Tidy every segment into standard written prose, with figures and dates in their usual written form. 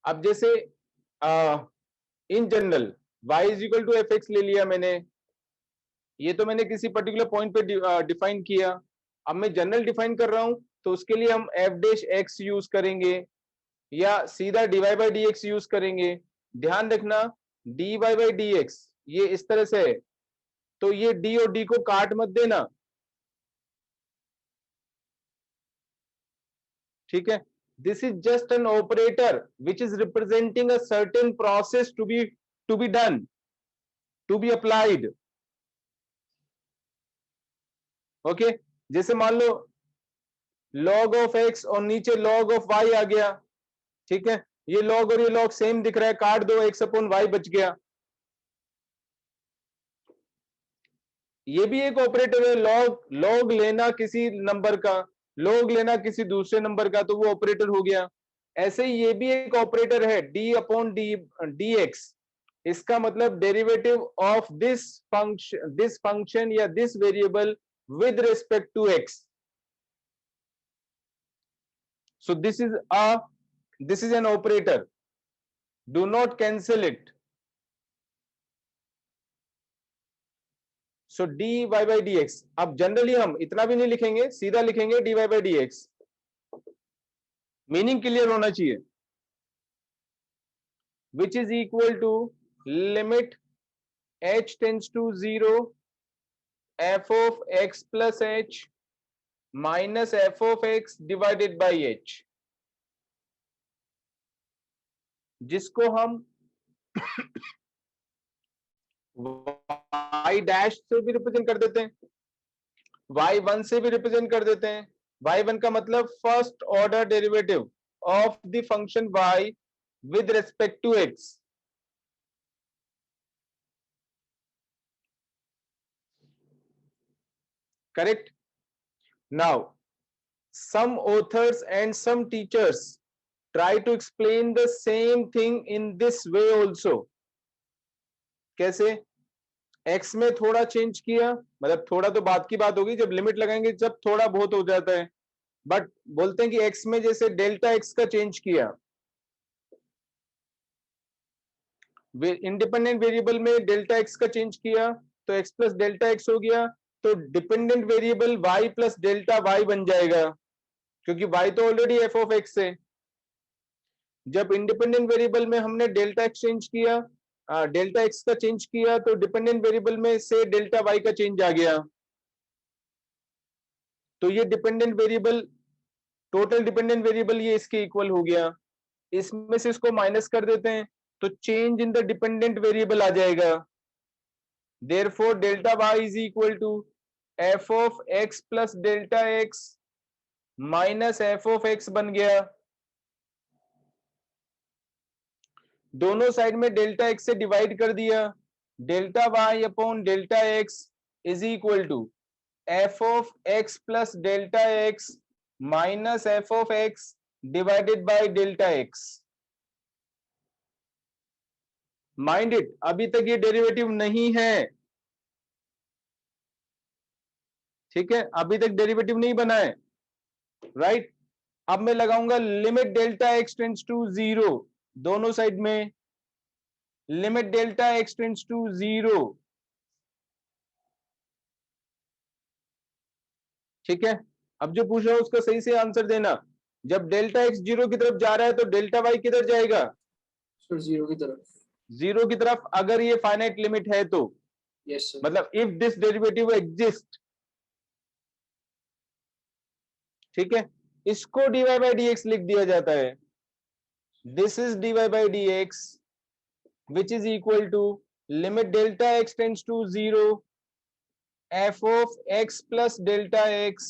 अब जैसे in general y is equal to F X ले लिया मैंने, ये तो मैंने किसी पर्टिकुलर पॉइंट पे डिफाइन किया। अब मैं जनरल डिफाइन कर रहा हूं तो उसके लिए हम एफ डैश एक्स यूज करेंगे या सीधा dy by D x use करेंगे। ध्यान रखना dy बाई डी एक्स ये इस तरह से है, तो ये d और d को काट मत देना, ठीक है। This is just an operator which is representing a certain process to be done, to be applied. Okay, जैसे मान लो log ऑफ x और नीचे log ऑफ y आ गया, ठीक है, ये log और ये log सेम दिख रहा है, काट दो, x अपॉन y बच गया। ये भी एक ऑपरेटर है, log लेना किसी नंबर का, log लेना किसी दूसरे नंबर का, तो वो ऑपरेटर हो गया। ऐसे ही ये भी एक ऑपरेटर है d अपॉन डी एक्स, इसका मतलब डेरिवेटिव ऑफ दिस फंक्शन या this variable with respect to x। So this is an operator. Do not cancel it. So dy by dx, अब जनरली हम इतना भी नहीं लिखेंगे, सीधा लिखेंगे dy by dx। Meaning clear होना चाहिए। which is equal to limit h tends to 0 f of x plus h minus f of x divided by h, जिसको हम y डैश से भी रिप्रेजेंट कर देते हैं, y1 से भी रिप्रेजेंट कर देते हैं। y1 का मतलब first order derivative of the function y with respect to x। Correct. Now some authors and some teachers try to explain the same thing in this way also। कैसे? x में थोड़ा change किया, मतलब थोड़ा तो बात की बात होगी, जब लिमिट लगाएंगे जब थोड़ा बहुत हो जाता है, बट बोलते हैं कि x में जैसे डेल्टा x का चेंज किया, इंडिपेंडेंट वेरिएबल में डेल्टा x का चेंज किया तो x प्लस डेल्टा x हो गया, तो dependent variable y plus delta y बन जाएगा, क्योंकि y तो ऑलरेडी f ऑफ x है। जब इंडिपेंडेंट वेरिएबल में हमने डेल्टा x चेंज किया, डेल्टा x का चेंज किया, तो डिपेंडेंट वेरिएबल में से डेल्टा y का चेंज आ गया, तो ये dependent variable, total dependent variable ये इसके इक्वल हो गया। इसमें से इसको माइनस कर देते हैं तो change in the dependent variable आ जाएगा। Therefore delta y is equal to f of x plus delta x minus f of x बन गया। दोनों साइड में डेल्टा x से डिवाइड कर दिया, delta y upon delta x is equal to f of x plus delta x minus f of x divided by delta x। Mind it, अभी तक ये डेरिवेटिव नहीं है, ठीक है, अभी तक डेरिवेटिव नहीं बना है, राइट। अब मैं लगाऊंगा limit delta x tends to 0, दोनों साइड में limit delta x tends to 0, ठीक है। अब जो पूछ रहा हूं उसका सही से आंसर देना। जब डेल्टा x 0 की तरफ जा रहा है तो डेल्टा y किधर जाएगा? सर 0 की तरफ। 0 की तरफ, अगर ये फाइनाइट लिमिट है तो। Yes sir. मतलब इफ दिस डेरिवेटिव एग्जिस्ट, ठीक है, इसको dy बाई डी एक्स लिख दिया जाता है। This is dy by D X which is equal to limit delta x tends to 0 f of x plus delta x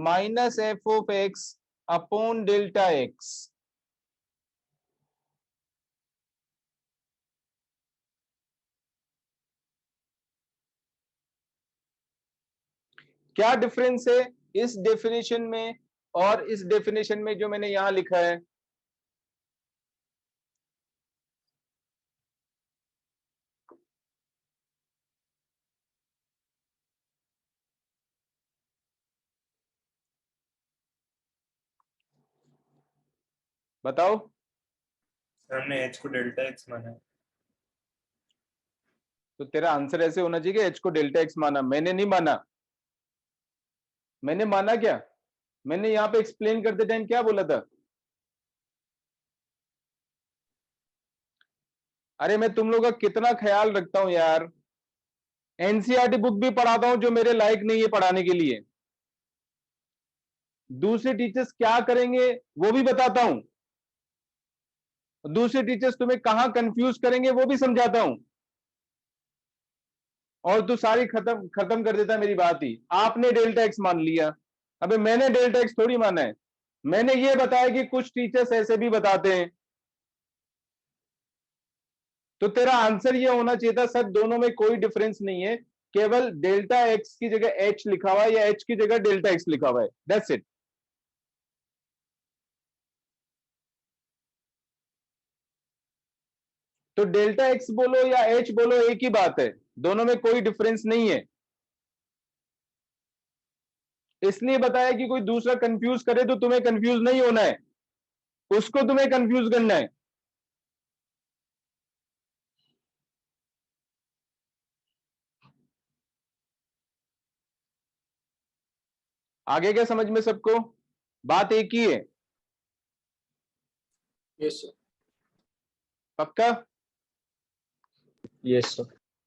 minus f of x upon delta x। क्या difference है इस definition में और इस डेफिनेशन में जो मैंने यहां लिखा है? बताओ। हमने h को डेल्टा x माना है। तो तेरा आंसर ऐसे होना चाहिए कि h को डेल्टा x माना। मैंने नहीं माना। मैंने माना क्या? मैंने यहाँ पे एक्सप्लेन करते टाइम क्या बोला था? अरे मैं तुम लोग का कितना ख्याल रखता हूं यार। एनसीईआरटी बुक भी पढ़ाता हूं जो मेरे लायक नहीं है पढ़ाने के लिए। दूसरे टीचर्स क्या करेंगे वो भी बताता हूं। दूसरे टीचर्स तुम्हें कहां कंफ्यूज करेंगे वो भी समझाता हूं। और तू सारी खत्म खत्म कर देता मेरी बात ही। आपने डेल्टा एक्स मान लिया। अबे मैंने डेल्टा एक्स थोड़ी माना है। मैंने ये बताया कि कुछ टीचर्स ऐसे भी बताते हैं। तो तेरा आंसर ये होना चाहिए था सर दोनों में कोई डिफरेंस नहीं है, केवल डेल्टा एक्स की जगह एच लिखा हुआ है या एच की जगह डेल्टा एक्स लिखा हुआ है, दैट्स इट। तो डेल्टा एक्स बोलो या एच बोलो एक ही बात है, दोनों में कोई डिफरेंस नहीं है। इसलिए बताया कि कोई दूसरा कंफ्यूज करे तो तुम्हें कंफ्यूज नहीं होना है, उसको तुम्हें कंफ्यूज करना है। आगे क्या समझ में सबको? बात एक ही है। Yes sir. पक्का? Yes sir.